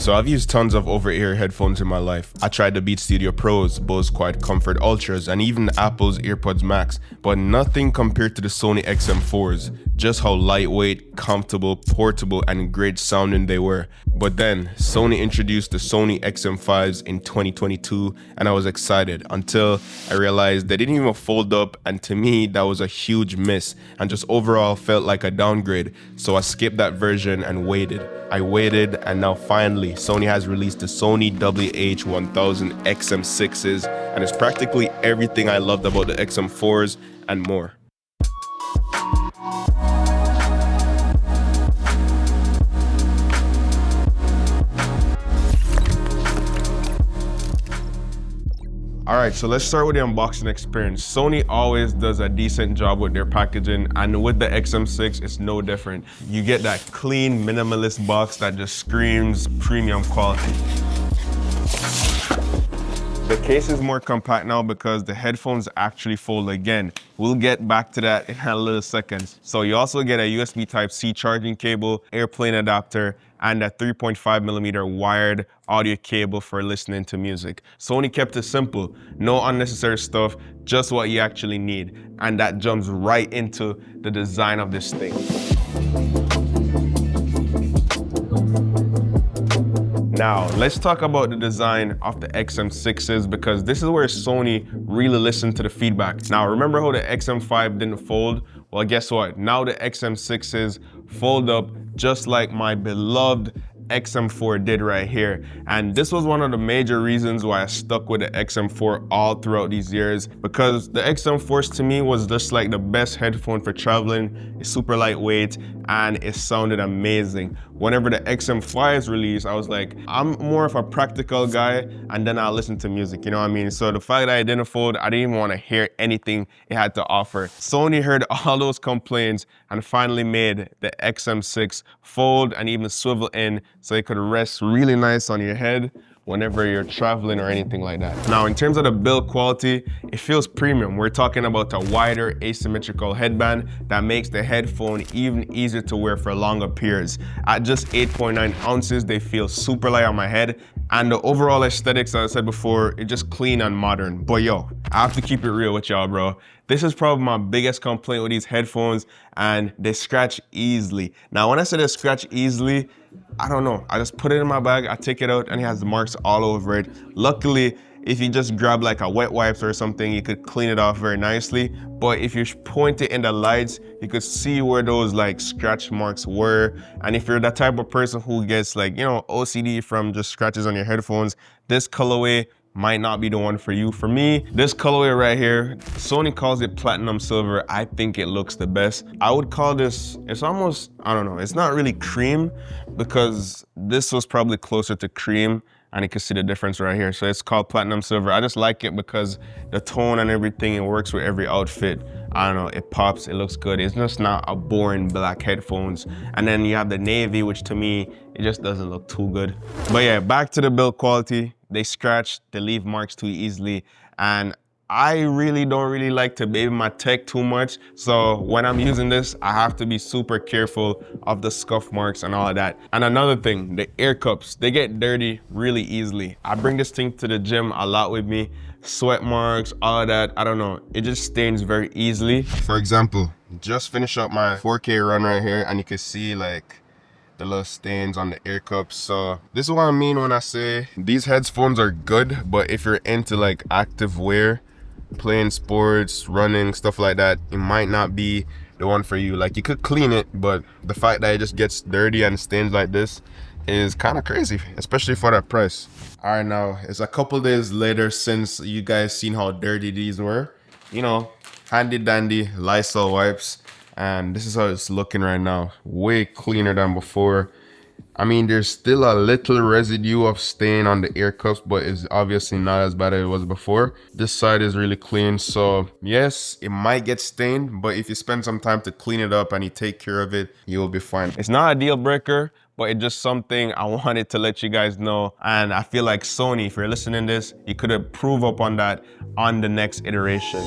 So I've used tons of over-ear headphones in my life. I tried the Beats Studio Pros, Bose Quiet Comfort Ultras, and even Apple's AirPods Max, but nothing compared to the Sony XM4s. Just how lightweight, comfortable, portable, and great sounding they were. But then, Sony introduced the Sony XM5s in 2022, and I was excited until I realized they didn't even fold up, and to me, that was a huge miss, and just overall felt like a downgrade. So I skipped that version and waited. I waited, and now finally, Sony has released the Sony WH-1000XM6s, and it's practically everything I loved about the XM4s and more. Alright, so let's start with the unboxing experience. Sony always does a decent job with their packaging, and with the XM6, it's no different. You get that clean, minimalist box that just screams premium quality. The case is more compact now because the headphones actually fold again. We'll get back to that in a little second. So you also get a USB Type-C charging cable, airplane adapter, and a 3.5mm wired audio cable for listening to music. Sony kept it simple, no unnecessary stuff, just what you actually need. And that jumps right into the design of this thing. Now, let's talk about the design of the XM6s because this is where Sony really listened to the feedback. Now, remember how the XM5 didn't fold? Well, guess what? Now the XM6s fold up just like my beloved XM4 did right here. And this was one of the major reasons why I stuck with the XM4 all throughout these years, because the XM4s to me was just like the best headphone for traveling. It's super lightweight and it sounded amazing. Whenever the XM5s released, I was like, I'm more of a practical guy, and then I'll listen to music, you know what I mean? So the fact that it didn't fold, I didn't even want to hear anything it had to offer. Sony heard all those complaints and finally made the XM6 fold and even swivel in so it could rest really nice on your head whenever you're traveling or anything like that. Now, in terms of the build quality, it feels premium. We're talking about a wider asymmetrical headband that makes the headphone even easier to wear for longer periods. At just 8.9 ounces, they feel super light on my head. And the overall aesthetics, as I said before, it's just clean and modern. But yo, I have to keep it real with y'all, bro. This is probably my biggest complaint with these headphones, and they scratch easily. Now, when I say they scratch easily, I don't know. I just put it in my bag, I take it out, and it has the marks all over it. Luckily, if you just grab like a wet wipes or something, you could clean it off very nicely. But if you point it in the lights, you could see where those like scratch marks were. And if you're that type of person who gets like, you know, OCD from just scratches on your headphones, this colorway might not be the one for you. For me, this colorway right here, Sony calls it platinum silver. I think it looks the best. I would call this, it's almost, I don't know, it's not really cream, because this was probably closer to cream, and you can see the difference right here. So it's called platinum silver. I just like it because the tone and everything, it works with every outfit. I don't know, it pops, it looks good. It's just not a boring black headphones. And then you have the navy, which to me, it just doesn't look too good. But yeah, back to the build quality. They scratch, they leave marks too easily. And I really don't like to baby my tech too much. So when I'm using this, I have to be super careful of the scuff marks and all of that. And another thing, the ear cups, they get dirty really easily. I bring this thing to the gym a lot with me. Sweat marks, all of that, I don't know. It just stains very easily. For example, just finished up my 4K run right here, and you can see like the little stains on the ear cups. So this is what I mean when I say these headphones are good, but if you're into like active wear, playing sports, running, stuff like that, it might not be the one for you. Like, you could clean it, but the fact that it just gets dirty and stains like this is kind of crazy, especially for that price. All right, now it's a couple days later since you guys seen how dirty these were. You know, handy dandy Lysol wipes, and this is how it's looking right now. Way cleaner than before. I mean, there's still a little residue of stain on the ear cups, but it's obviously not as bad as it was before. This side is really clean, so yes, it might get stained, but if you spend some time to clean it up and you take care of it, you'll be fine. It's not a deal breaker, but it's just something I wanted to let you guys know. And I feel like Sony, if you're listening to this, you could improve upon that on the next iteration.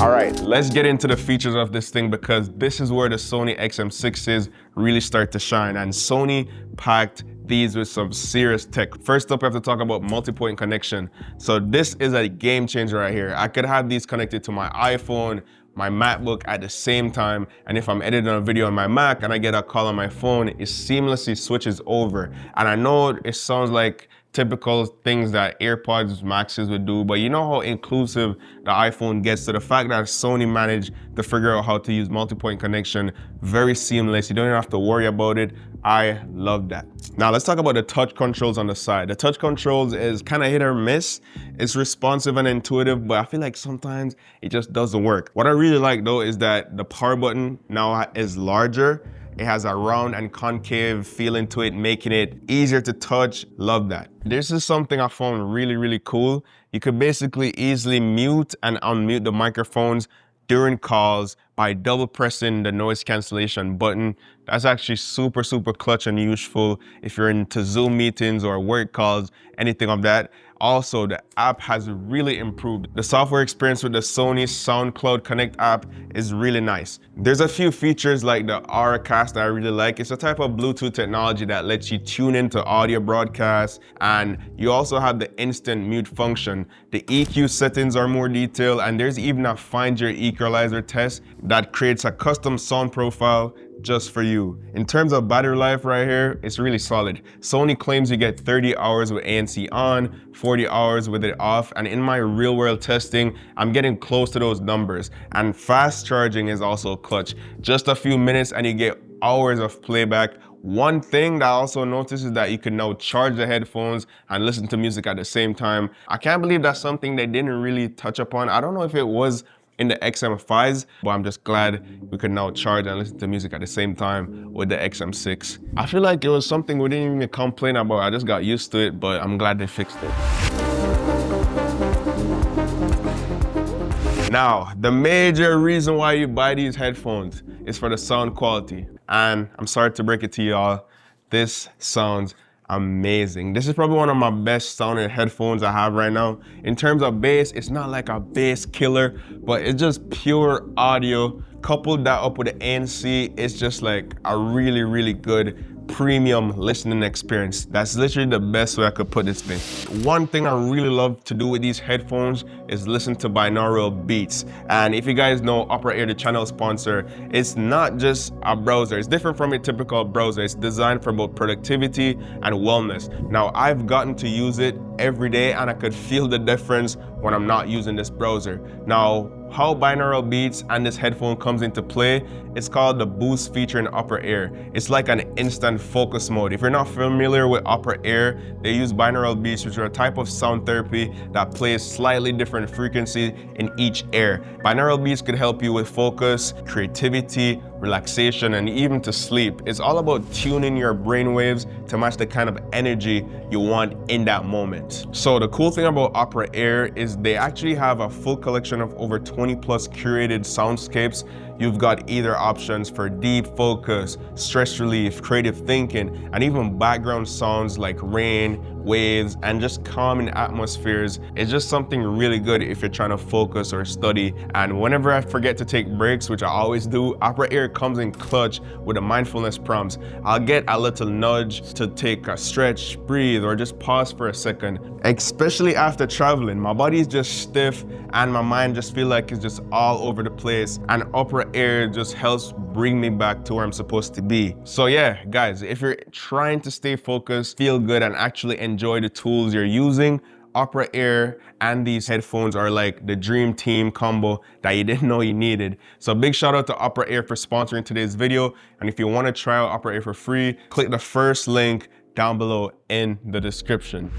All right, let's get into the features of this thing because this is where the Sony XM6s really start to shine, and Sony packed these with some serious tech. First up, I have to talk about multi-point connection. So this is a game changer right here. I could have these connected to my iPhone, my MacBook at the same time, and if I'm editing a video on my Mac and I get a call on my phone, it seamlessly switches over. And I know it sounds like typical things that AirPods Maxes would do, but you know how inclusive the iPhone gets. So the fact that Sony managed to figure out how to use multi-point connection very seamless, you don't even have to worry about it. I love that. Now let's talk about the touch controls on the side. The touch controls is kind of hit or miss. It's responsive and intuitive, but I feel like sometimes it just doesn't work. What I really like though is that the power button now is larger. It has a round and concave feeling to it, making it easier to touch. Love that. This is something I found really cool. You could basically easily mute and unmute the microphones during calls by double pressing the noise cancellation button. That's actually super clutch and useful if you're into Zoom meetings or work calls, anything of that. Also, the app has really improved. The software experience with the Sony SoundCloud Connect app is really nice. There's a few features like the Auracast that I really like. It's a type of Bluetooth technology that lets you tune into audio broadcasts, and you also have the instant mute function. The EQ settings are more detailed, and there's even a Find Your Equalizer test that creates a custom sound profile just for you. In terms of battery life right here, it's really solid. Sony claims you get 30 hours with ANC on, 40 hours with it off, and in my real world testing, I'm getting close to those numbers. And fast charging is also clutch. Just a few minutes and you get hours of playback. One thing that I also noticed is that you can now charge the headphones and listen to music at the same time. I can't believe that's something they didn't really touch upon. I don't know if it was in the XM5s, but I'm just glad we could now charge and listen to music at the same time with the XM6. I feel like it was something we didn't even complain about. I just got used to it, but I'm glad they fixed it. Now, the major reason why you buy these headphones is for the sound quality. And I'm sorry to break it to y'all, this sounds amazing. This is probably one of my best sounding headphones I have right now. In terms of bass, it's not like a bass killer, but it's just pure audio. Coupled that up with the ANC, it's just like a really good premium listening experience. That's literally the best way I could put this thing. One thing I really love to do with these headphones is listen to binaural beats. And if you guys know Opera Air, the channel sponsor, it's not just a browser. It's different from a typical browser. It's designed for both productivity and wellness. Now, I've gotten to use it every day and I could feel the difference when I'm not using this browser. Now, how binaural beats and this headphone comes into play, it's called the boost feature in Opera Air. It's like an instant focus mode. If you're not familiar with Opera Air, they use binaural beats, which are a type of sound therapy that plays slightly different frequency in each air. Binaural beats could help you with focus, creativity, relaxation, and even to sleep. It's all about tuning your brainwaves to match the kind of energy you want in that moment. So the cool thing about Opera Air is they actually have a full collection of over 20 plus curated soundscapes. You've got either options for deep focus, stress relief, creative thinking, and even background sounds like rain, waves, and just calming atmospheres. It's just something really good if you're trying to focus or study. And whenever I forget to take breaks, which I always do, Opera Air comes in clutch with the mindfulness prompts. I'll get a little nudge to take a stretch, breathe, or just pause for a second. Especially after traveling, my body is just stiff and my mind just feel like it's just all over the place. And Opera Air just helps bring me back to where I'm supposed to be. So yeah, guys, if you're trying to stay focused, feel good, and actually enjoy the tools you're using, Opera Air and these headphones are like the dream team combo that you didn't know you needed. So big shout out to Opera Air for sponsoring today's video. And if you want to try out Opera Air for free, click the first link down below in the description.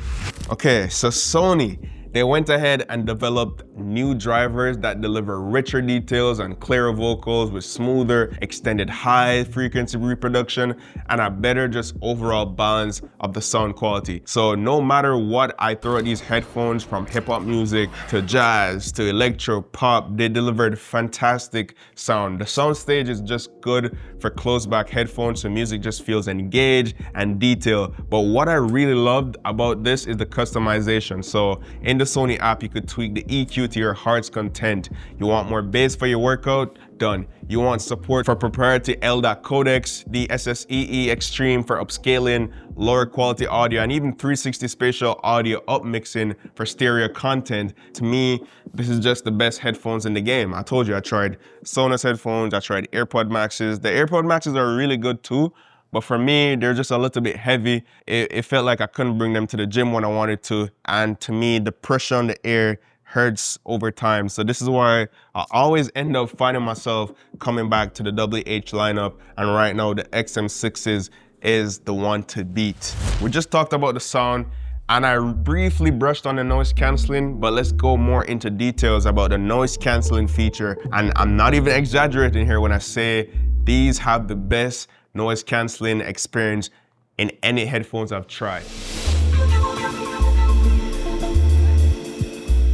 Okay, so Sony, they went ahead and developed new drivers that deliver richer details and clearer vocals with smoother, extended high frequency reproduction and a better just overall balance of the sound quality. So no matter what I throw at these headphones, from hip hop music to jazz to electro pop, they delivered fantastic sound. The sound stage is just good for closed back headphones, so music just feels engaged and detailed. But what I really loved about this is the customization. So in the the Sony app, you could tweak the EQ to your heart's content. You want more bass for your workout? Done. You want support for proprietary LDAC codecs, the SSEE Extreme for upscaling, lower quality audio, and even 360 spatial audio upmixing for stereo content. To me, this is just the best headphones in the game. I told you, I tried Sonos headphones, I tried AirPod Maxes. The AirPod Maxes are really good too, but for me, they're just a little bit heavy. It felt like I couldn't bring them to the gym when I wanted to. And to me, the pressure on the air hurts over time. So this is why I always end up finding myself coming back to the WH lineup. And right now, the XM6s is the one to beat. We just talked about the sound, and I briefly brushed on the noise canceling, but let's go more into details about the noise canceling feature. And I'm not even exaggerating here when I say these have the best noise canceling experience in any headphones I've tried.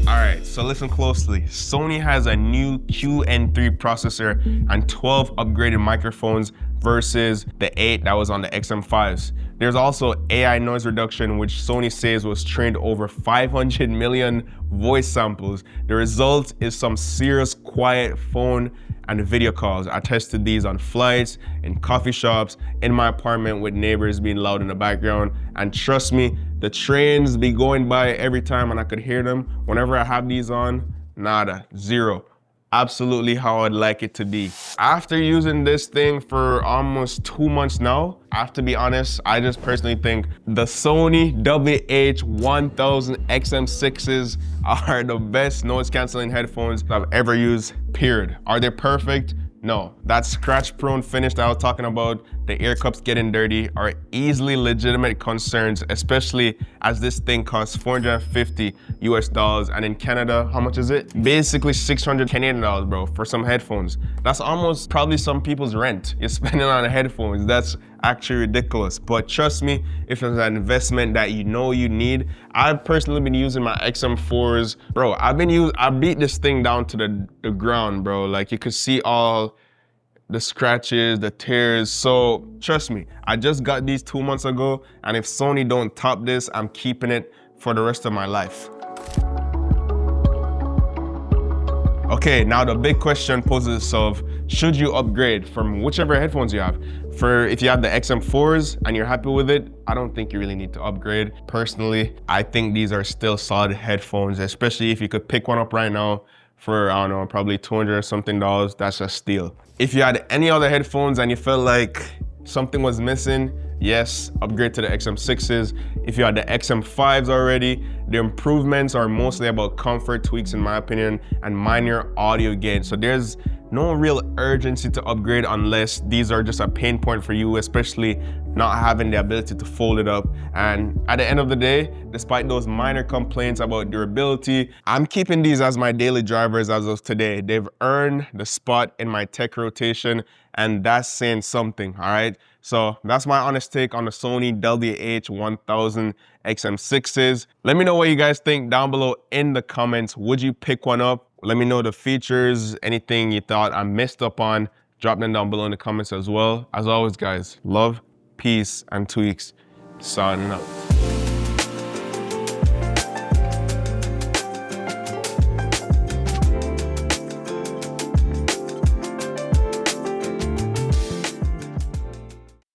All right, so listen closely. Sony has a new QN3 processor and 12 upgraded microphones versus the 8 that was on the XM5s. There's also AI noise reduction, which Sony says was trained over 500 million voice samples. The result is some serious quiet phone and video calls. I tested these on flights, in coffee shops, in my apartment with neighbors being loud in the background. And trust me, the trains be going by every time and I could hear them. Whenever I have these on, nada, zero. Absolutely how I'd like it to be. After using this thing for almost 2 months now, I have to be honest, I just personally think the Sony WH-1000XM6s are the best noise canceling headphones I've ever used, period. Are they perfect? No. That scratch prone finish that I was talking about, the ear cups getting dirty, are easily legitimate concerns, especially as this thing costs $450 US, and in Canada, how much is it? Basically 600 Canadian dollars, bro, for some headphones. That's almost probably some people's rent you're spending on headphones. That's actually ridiculous. But trust me, if it's an investment that you know you need, I've personally been using my XM4s. Bro, I beat this thing down to the ground, bro. Like you could see all the scratches, the tears. So trust me, I just got these 2 months ago, and if Sony don't top this, I'm keeping it for the rest of my life. Okay, now the big question poses itself, should you upgrade from whichever headphones you have? If you have the XM4s and you're happy with it, I don't think you really need to upgrade. Personally, I think these are still solid headphones, especially if you could pick one up right now for, I don't know, probably 200 or something dollars, that's a steal. If you had any other headphones and you felt like something was missing, yes, upgrade to the XM6s. If you had the XM5s already, the improvements are mostly about comfort tweaks in my opinion and minor audio gain. So there's no real urgency to upgrade unless these are just a pain point for you, especially not having the ability to fold it up. And at the end of the day, despite those minor complaints about durability, I'm keeping these as my daily drivers as of today. They've earned the spot in my tech rotation, and that's saying something, all right? So that's my honest take on the Sony WH-1000XM6s. Let me know what you guys think down below in the comments. Would you pick one up? Let me know the features, anything you thought I missed up on. Drop them down below in the comments as well. As always, guys, love, peace, and tweaks. Signing up.